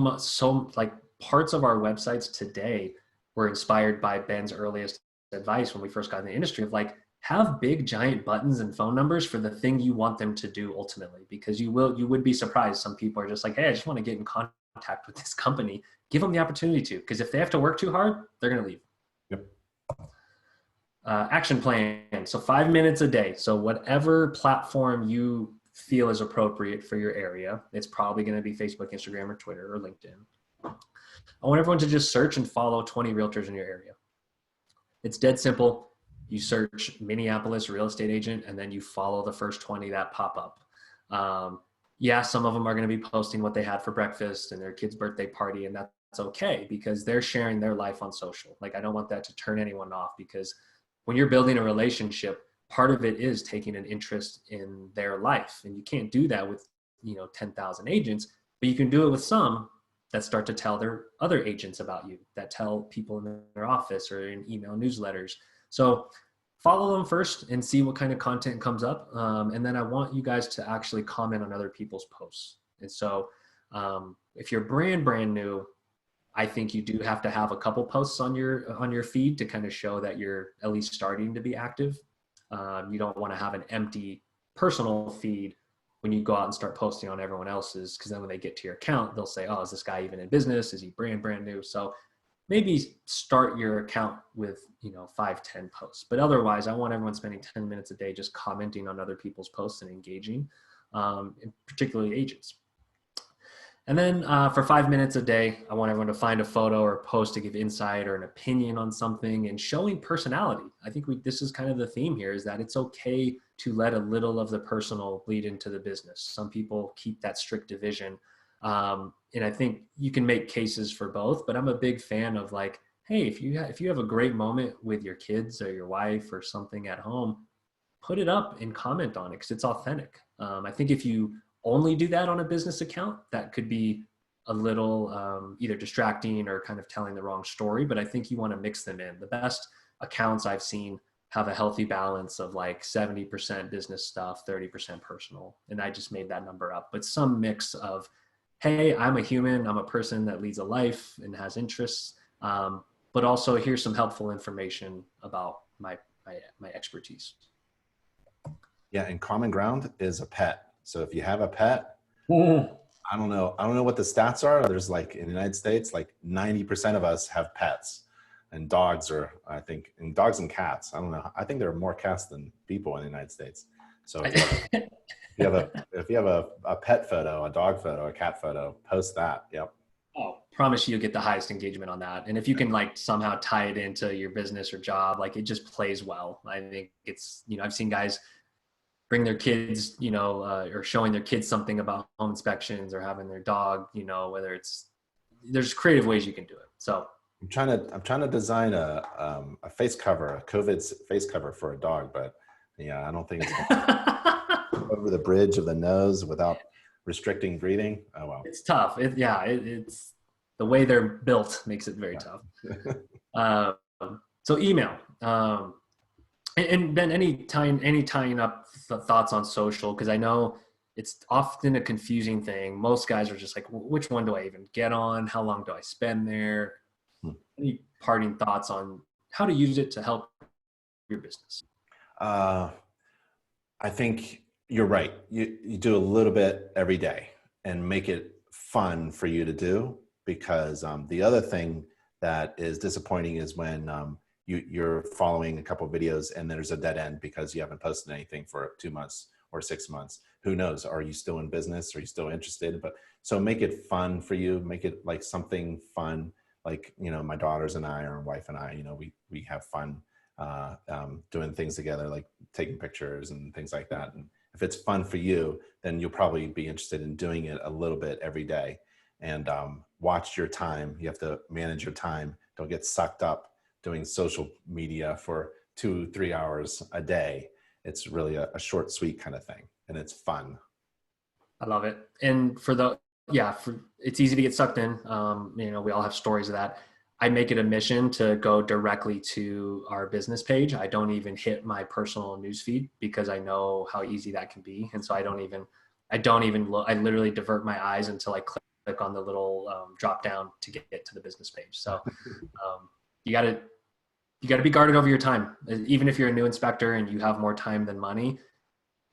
like parts of our websites today were inspired by Ben's earliest advice when we first got in the industry of like, have big giant buttons and phone numbers for the thing you want them to do ultimately, because you would be surprised. Some people are just like, hey, I just want to get in contact with this company. Give them the opportunity to, because if they have to work too hard, they're going to leave. Yep. Action plan. So 5 minutes a day. So whatever platform you feel is appropriate for your area, it's probably going to be Facebook, Instagram, or Twitter, or LinkedIn. I want everyone to just search and follow 20 realtors in your area. It's dead simple. You search Minneapolis real estate agent, and then you follow the first 20 that pop up. Some of them are going to be posting what they had for breakfast and their kid's birthday party, and that's okay because they're sharing their life on social. Like, I don't want that to turn anyone off, because when you're building a relationship, part of it is taking an interest in their life. And you can't do that with, 10,000 agents, but you can do it with some that start to tell their other agents about you, that tell people in their office or in email newsletters. So follow them first and see what kind of content comes up. And then I want you guys to actually comment on other people's posts. And so if you're brand new, I think you do have to have a couple posts on your feed to kind of show that you're at least starting to be active. You don't want to have an empty personal feed when you go out and start posting on everyone else's, because then when they get to your account, they'll say, oh, is this guy even in business? Is he brand new? So maybe start your account with, 5-10 posts. But otherwise, I want everyone spending 10 minutes a day just commenting on other people's posts and engaging, and particularly agents. And then for 5 minutes a day, I want everyone to find a photo or a post to give insight or an opinion on something and showing personality. I think this is kind of the theme here, is that it's okay to let a little of the personal bleed into the business. Some people keep that strict division. And I think you can make cases for both, but I'm a big fan of like, hey, if you have a great moment with your kids or your wife or something at home, put it up and comment on it because it's authentic. I think if you only do that on a business account, that could be a little either distracting or kind of telling the wrong story, but I think you want to mix them in. The best accounts I've seen have a healthy balance of like 70% business stuff, 30% personal. And I just made that number up, but some mix of, hey, I'm a human, I'm a person that leads a life and has interests, but also here's some helpful information about my expertise. Yeah, and common ground is a pet. So if you have a pet, I don't know what the stats are. There's like in the United States, like 90% of us have pets, and dogs are, I think, and dogs and cats. I don't know. I think there are more cats than people in the United States. So if you have a pet photo, a dog photo, a cat photo, post that. Yep. Oh, promise you'll get the highest engagement on that. And if you can like somehow tie it into your business or job, like it just plays well. I think it's, I've seen guys bring their kids, or showing their kids something about home inspections or having their dog, whether there's creative ways you can do it. So I'm trying to design a face cover, a COVID face cover for a dog, but yeah, I don't think it's over the bridge of the nose without restricting breathing. Oh well, it's tough. It's the way they're built makes it very tough. So email. And Ben, any tying up thoughts on social? Because I know it's often a confusing thing. Most guys are just like, which one do I even get on? How long do I spend there? Any parting thoughts on how to use it to help your business? I think you're right. You do a little bit every day and make it fun for you to do, because the other thing that is disappointing is when you're following a couple of videos and there's a dead end because you haven't posted anything for 2 months or 6 months. Who knows? Are you still in business? Are you still interested? But so make it fun for you. Make it like something fun. Like, my daughters and I, or wife and I, we have fun doing things together, like taking pictures and things like that. And if it's fun for you, then you'll probably be interested in doing it a little bit every day. And watch your time. You have to manage your time. Don't get sucked up doing social media for 2-3 hours a day. It's really a short, sweet kind of thing, and it's fun. I love it. And it's easy to get sucked in. We all have stories of that. I make it a mission to go directly to our business page. I don't even hit my personal newsfeed because I know how easy that can be. And so I don't even look. I literally divert my eyes until I click on the little drop down to get to the business page. So you got to be guarded over your time. Even if you're a new inspector and you have more time than money,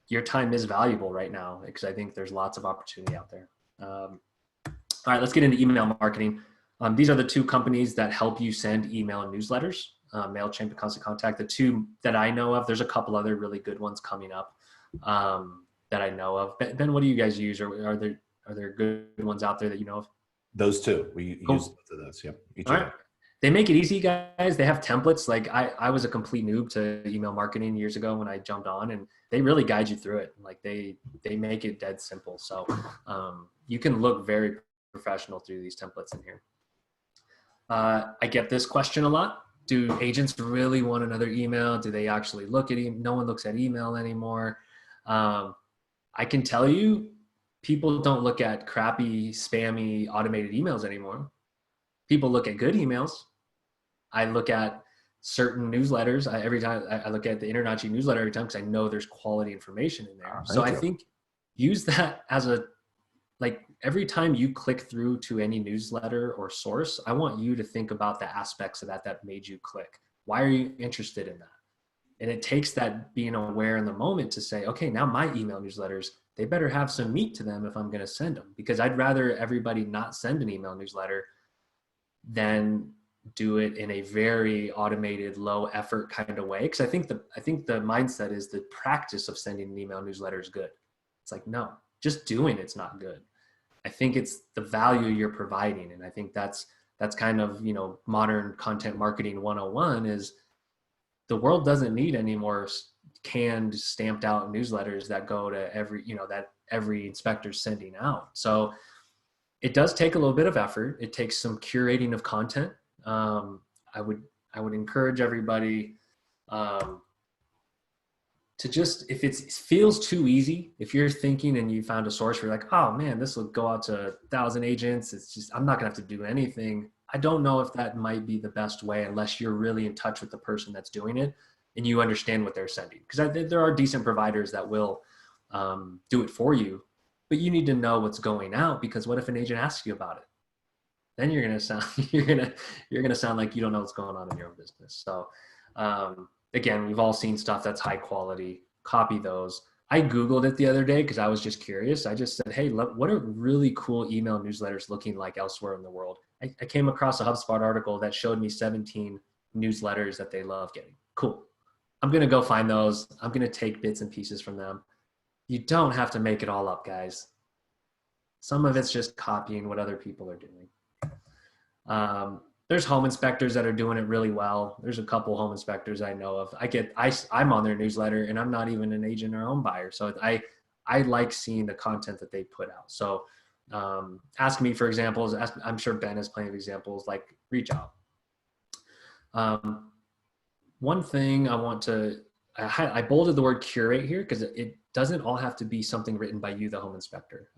your time is valuable right now, because I think there's lots of opportunity out there. All right, let's get into email marketing. These are the two companies that help you send email and newsletters, MailChimp and Constant Contact. The two that I know of, there's a couple other really good ones coming up that I know of. Ben, what do you guys use? Or are there good ones out there that you know of? Those two. We use both of those. Yep. All right. They make it easy, guys. They have templates. Like I was a complete noob to email marketing years ago when I jumped on, and they really guide you through it. Like they make it dead simple. So you can look very professional through these templates in here. I get this question a lot. Do agents really want another email? Do they actually look at email? No one looks at email anymore. I can tell you, people don't look at crappy, spammy, automated emails anymore. People look at good emails. I look at certain newsletters. Every time I look at the InterNACHI newsletter every time, because I know there's quality information in there. So I think use that as every time you click through to any newsletter or source, I want you to think about the aspects of that made you click. Why are you interested in that? And it takes that being aware in the moment to say, okay, now my email newsletters, they better have some meat to them if I'm going to send them, because I'd rather everybody not send an email newsletter than do it in a very automated, low effort kind of way. Because I think the mindset is the practice of sending an email newsletter is good. It's like, no, just doing it's not good. I think it's the value you're providing. And I think that's kind of, you know, modern content marketing 101 is the world doesn't need any more canned, stamped out newsletters that go to every, you know, that every inspector's sending out. So it does take a little bit of effort. It takes some curating of content. I would encourage everybody to just, if it feels too easy, if you're thinking and you found a source where you're like, oh man, this will go out to 1,000 agents. It's just, I'm not gonna have to do anything. I don't know if that might be the best way unless you're really in touch with the person that's doing it and you understand what they're sending. Because there are decent providers that will do it for you, but you need to know what's going out, because what if an agent asks you about it? Then you're gonna sound you're gonna sound like you don't know what's going on in your own business. So again, we've all seen stuff that's high quality. Copy those. I Googled it the other day because I was just curious. I just said, hey, look, what are really cool email newsletters looking like elsewhere in the world? I came across a HubSpot article that showed me 17 newsletters that they love getting. Cool. I'm going to go find those. I'm going to take bits and pieces from them. You don't have to make it all up, guys. Some of it's just copying what other people are doing. There's home inspectors that are doing it really well. There's a couple home inspectors I know of. I'm on their newsletter and I'm not even an agent or home buyer. So I like seeing the content that they put out. So ask me for examples. I'm sure Ben has plenty of examples, like reach out. One thing I bolded the word curate here because it doesn't all have to be something written by you, the home inspector.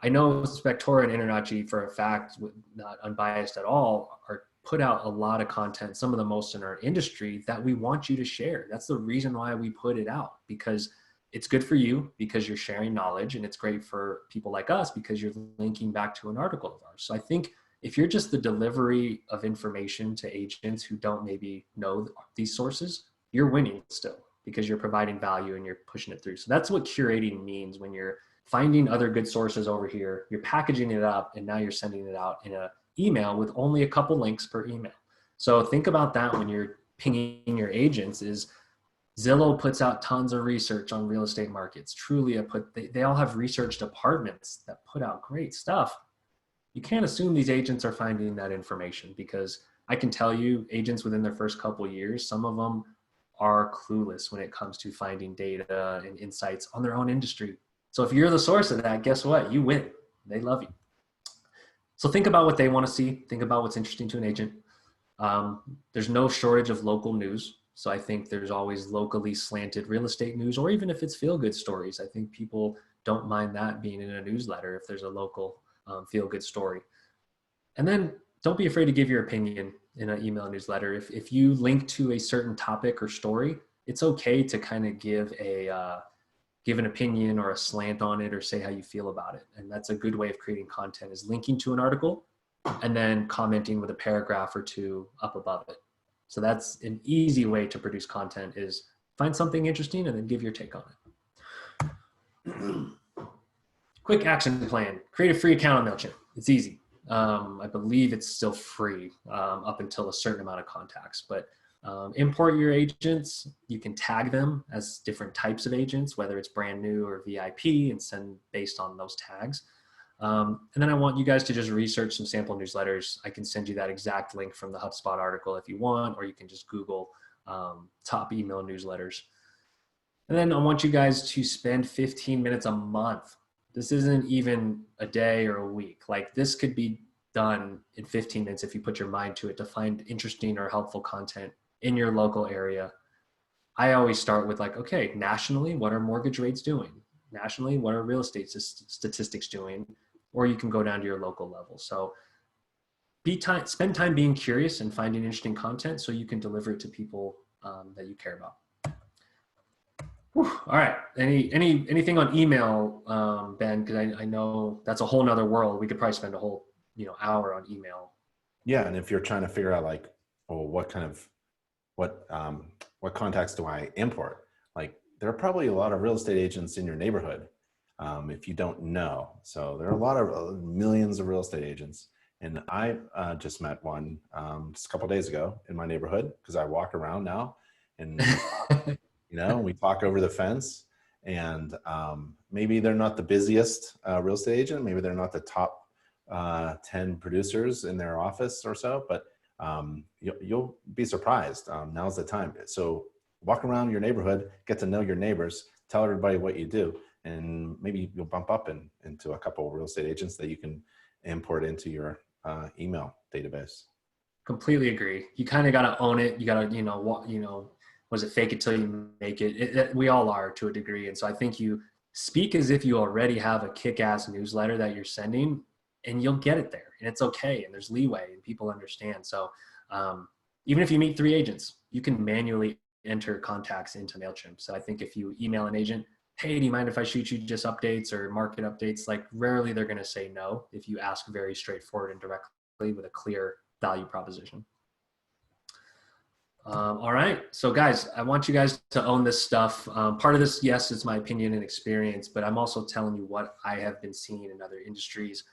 I know Spectora and InterNACHI for a fact, not unbiased at all, are put out a lot of content, some of the most in our industry, that we want you to share. That's the reason why we put it out, because it's good for you because you're sharing knowledge, and it's great for people like us because you're linking back to an article of ours. So I think if you're just the delivery of information to agents who don't maybe know these sources, you're winning still because you're providing value and you're pushing it through. So that's what curating means. When you're finding other good sources over here, you're packaging it up, and now you're sending it out in an email with only a couple links per email. So think about that when you're pinging your agents. Is Zillow puts out tons of research on real estate markets. Trulia they all have research departments that put out great stuff. You can't assume these agents are finding that information, because I can tell you, agents within their first couple of years, some of them are clueless when it comes to finding data and insights on their own industry. So if you're the source of that, guess what? You win. They love you. So think about what they want to see. Think about what's interesting to an agent. There's no shortage of local news. So I think there's always locally slanted real estate news, or even if it's feel-good stories. I think people don't mind that being in a newsletter if there's a local feel-good story. And then don't be afraid to give your opinion in an email newsletter. If you link to a certain topic or story, it's okay to kind of give an opinion or a slant on it, or say how you feel about it. And that's a good way of creating content, is linking to an article and then commenting with a paragraph or two up above it. So that's an easy way to produce content, is find something interesting and then give your take on it. Quick action plan: create a free account on MailChimp. It's easy. I believe it's still free up until a certain amount of contacts, but import your agents. You can tag them as different types of agents, whether it's brand new or VIP, and send based on those tags. And then I want you guys to just research some sample newsletters. I can send you that exact link from the HubSpot article if you want, or you can just Google top email newsletters. And then I want you guys to spend 15 minutes a month. This isn't even a day or a week. Like, this could be done in 15 minutes if you put your mind to it, to find interesting or helpful content in your local area. I always start with, like, okay, nationally, what are mortgage rates doing? Nationally, what are real estate statistics doing? Or you can go down to your local level. So spend time being curious and finding interesting content so you can deliver it to people that you care about. Whew. All right. Anything on email, Ben? Because I know that's a whole nother world. We could probably spend a whole hour on email. Yeah, and if you're trying to figure out like, oh, what what contacts do I import? Like, there are probably a lot of real estate agents in your neighborhood, if you don't know. So there are a lot of millions of real estate agents, and I just met one just a couple of days ago in my neighborhood because I walk around now, and we talk over the fence, and maybe they're not the busiest real estate agent. Maybe they're not the top 10 producers in their office or so, but you'll be surprised. Now's the time. So walk around your neighborhood, get to know your neighbors, tell everybody what you do, and maybe you'll bump up into a couple of real estate agents that you can import into your email database. Completely agree. You kind of got to own it. You got to, was it fake it till you make it? We all are to a degree. And so I think you speak as if you already have a kick-ass newsletter that you're sending, and you'll get it there, and it's okay. And there's leeway, and people understand. So even if you meet 3 agents, you can manually enter contacts into MailChimp. So I think if you email an agent, hey, do you mind if I shoot you just updates or market updates? Like, rarely they're going to say no if you ask very straightforward and directly with a clear value proposition. All right. So guys, I want you guys to own this stuff. Part of this, yes, it's my opinion and experience, but I'm also telling you what I have been seeing in other industries.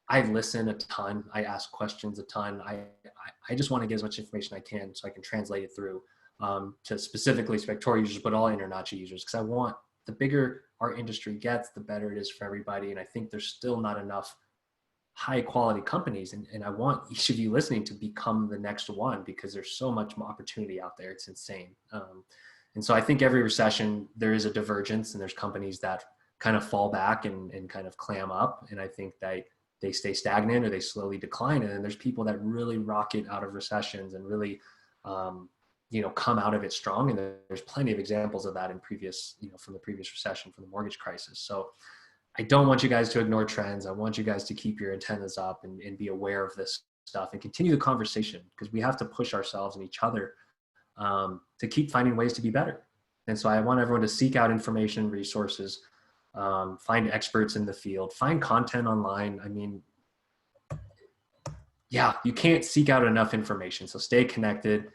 I listen a ton. I ask questions a ton. I just want to get as much information I can so I can translate it through to specifically Spectora users, but all InterNACHI users, because I want, the bigger our industry gets, the better it is for everybody. And I think there's still not enough high quality companies. And I want each of you listening to become the next one, because there's so much more opportunity out there. It's insane. And so I think every recession, there is a divergence, and there's companies that kind of fall back and kind of clam up. And I think that they stay stagnant or they slowly decline. And then there's people that really rocket out of recessions and really, come out of it strong. And there's plenty of examples of that in previous, from the previous recession, from the mortgage crisis. So I don't want you guys to ignore trends. I want you guys to keep your antennas up and be aware of this stuff and continue the conversation, because we have to push ourselves and each other to keep finding ways to be better. And so I want everyone to seek out information, resources, find experts in the field, find content online. I mean, yeah, you can't seek out enough information. So stay connected.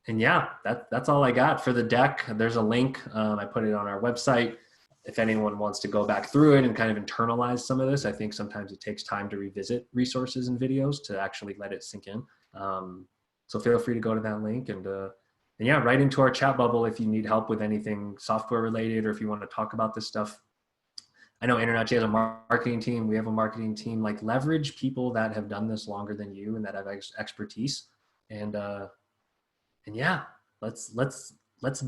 And yeah, that's all I got for the deck. There's a link. I put it on our website. If anyone wants to go back through it and kind of internalize some of this, I think sometimes it takes time to revisit resources and videos to actually let it sink in. So feel free to go to that link and yeah, write into our chat bubble if you need help with anything software related, or if you want to talk about this stuff. I know InterNACHI has a marketing team. We have a marketing team. Like, leverage people that have done this longer than you and that have expertise. And yeah, let's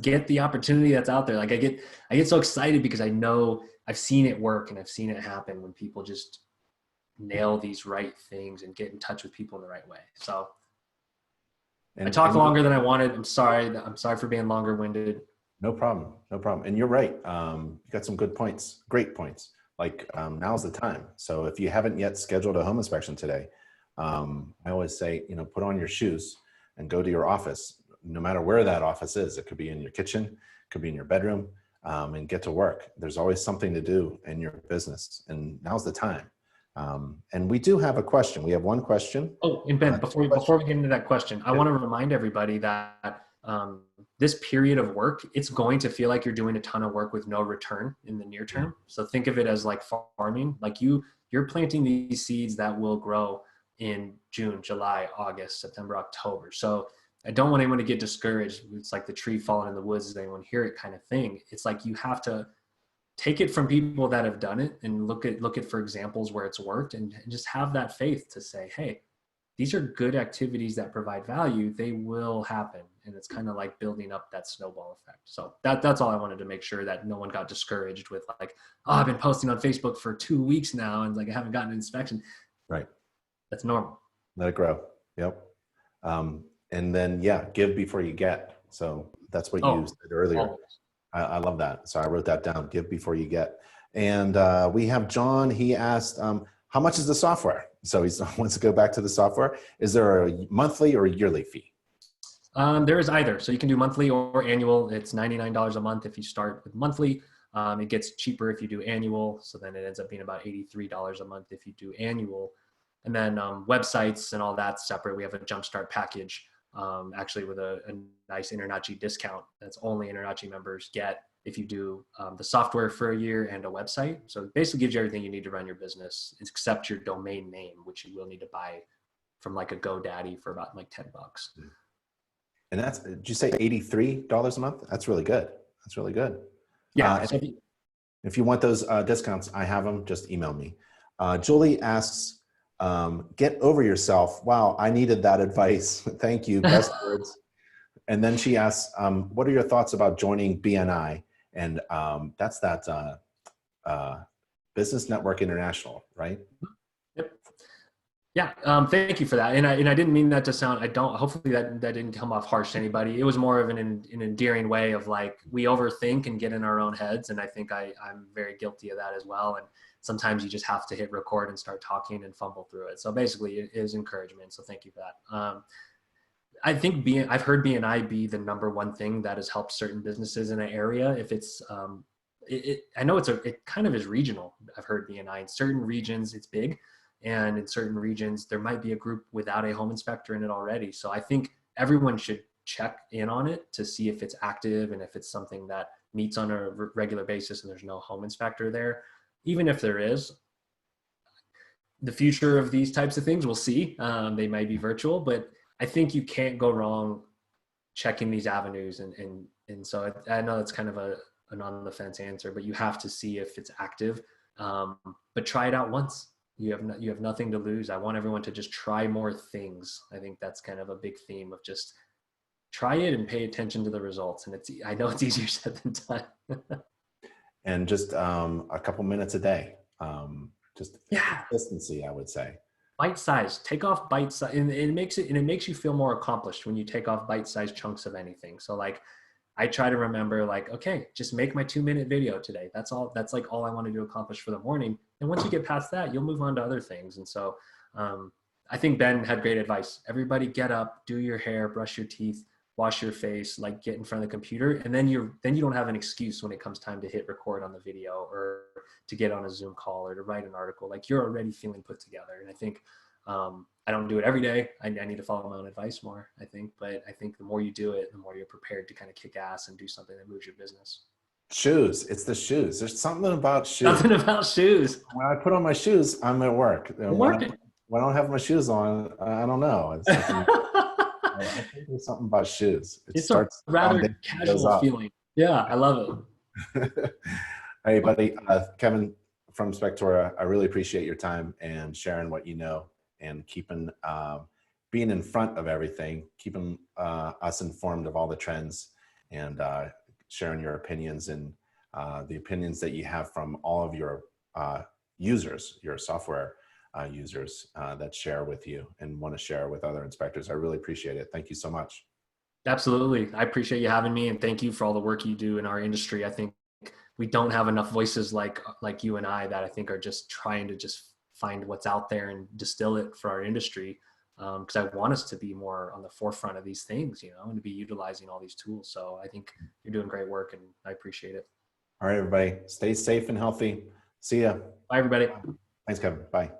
get the opportunity that's out there. Like, I get so excited because I know I've seen it work and I've seen it happen when people just nail these right things and get in touch with people in the right way. So I talked longer than I wanted. I'm sorry for being longer winded. No problem. No problem. And you're right. You got some good points, great points. Like, now's the time. So if you haven't yet scheduled a home inspection today, I always say, put on your shoes and go to your office, no matter where that office is. It could be in your kitchen, it could be in your bedroom, and get to work. There's always something to do in your business, and now's the time. And we do have a question. We have one question. Oh, and Ben, before we get into that question, I want to remind everybody that this period of work, it's going to feel like you're doing a ton of work with no return in the near term. So think of it as like farming. Like, you're planting these seeds that will grow in June, July, August, September, October. So I don't want anyone to get discouraged. It's like the tree falling in the woods, does anyone hear it kind of thing. It's like you have to take it from people that have done it and look at for examples where it's worked, and just have that faith to say, hey, these are good activities that provide value. They will happen. And it's kind of like building up that snowball effect. So that's all I wanted to make sure, that no one got discouraged with like, oh, I've been posting on Facebook for 2 weeks now and like I haven't gotten an inspection. Right. That's normal. Let it grow. Yep. And then, yeah, give before you get. So that's what you said earlier. I love that. So I wrote that down, give before you get. And we have John. He asked, how much is the software? So he wants to go back to the software. Is there a monthly or a yearly fee? There is either. So you can do monthly or annual. It's $99 a month if you start with monthly. It gets cheaper if you do annual. So then it ends up being about $83 a month if you do annual. And then websites and all that separate. We have a jumpstart package, actually with a nice InterNACHI discount that's only InterNACHI members get if you do the software for a year and a website. So it basically gives you everything you need to run your business except your domain name, which you will need to buy from like a GoDaddy for about like $10. And that's, did you say $83 a month? That's really good. That's really good. Yeah. If you want those discounts, I have them. Just email me. Julie asks, get over yourself. Wow, I needed that advice. Thank you. Best words. And then she asks, what are your thoughts about joining BNI? And that's that Business Network International, right? Yep. Yeah, thank you for that. And I didn't mean that to sound, hopefully that didn't come off harsh to anybody. It was more of an endearing way of like, we overthink and get in our own heads. And I think I'm very guilty of that as well. And sometimes you just have to hit record and start talking and fumble through it. So basically it is encouragement. So thank you for that. I think I've heard BNI be the number one thing that has helped certain businesses in an area. If it's, I know it kind of is regional. I've heard BNI in certain regions, it's big. And in certain regions, there might be a group without a home inspector in it already. So I think everyone should check in on it to see if it's active and if it's something that meets on a regular basis and there's no home inspector there. Even if there is, the future of these types of things, we'll see. They might be virtual, but I think you can't go wrong checking these avenues. And so I know that's kind of an on the fence answer, but you have to see if it's active. But try it out once. You have nothing to lose. I want everyone to just try more things. I think that's kind of a big theme of just try it and pay attention to the results. And I know it's easier said than done. And just a couple minutes a day. Just Yeah, consistency, I would say. bite size. Take off bite size, and it makes you feel more accomplished when you take off bite size chunks of anything. So like, I try to remember like, okay, just make my 2-minute video today. That's all. That's like all I wanted to accomplish for the morning. And once you get past that, you'll move on to other things. And so I think Ben had great advice. Everybody get up, do your hair, brush your teeth, wash your face, like get in front of the computer. And then you don't have an excuse when it comes time to hit record on the video or to get on a Zoom call or to write an article. Like you're already feeling put together. And I think I don't do it every day. I need to follow my own advice more, I think. But I think the more you do it, the more you're prepared to kind of kick ass and do something that moves your business. Shoes. It's the shoes. There's something about shoes. Something about shoes. When I put on my shoes, I'm at work. When I don't have my shoes on, I don't know. It's I think there's something about shoes. It's a rather casual feeling. Yeah, I love it. Hey, buddy. Kevin from Spectora, I really appreciate your time and sharing what you know and keeping being in front of everything, keeping us informed of all the trends and sharing your opinions and the opinions that you have from all of your users, your software users that share with you and want to share with other inspectors. I really appreciate it. Thank you so much. Absolutely. I appreciate you having me and thank you for all the work you do in our industry. I think we don't have enough voices like you and I that I think are just trying to just find what's out there and distill it for our industry. Because I want us to be more on the forefront of these things, you know, and to be utilizing all these tools. So I think you're doing great work and I appreciate it. All right, everybody, stay safe and healthy. See ya. Bye, everybody. Thanks, Kevin. Bye.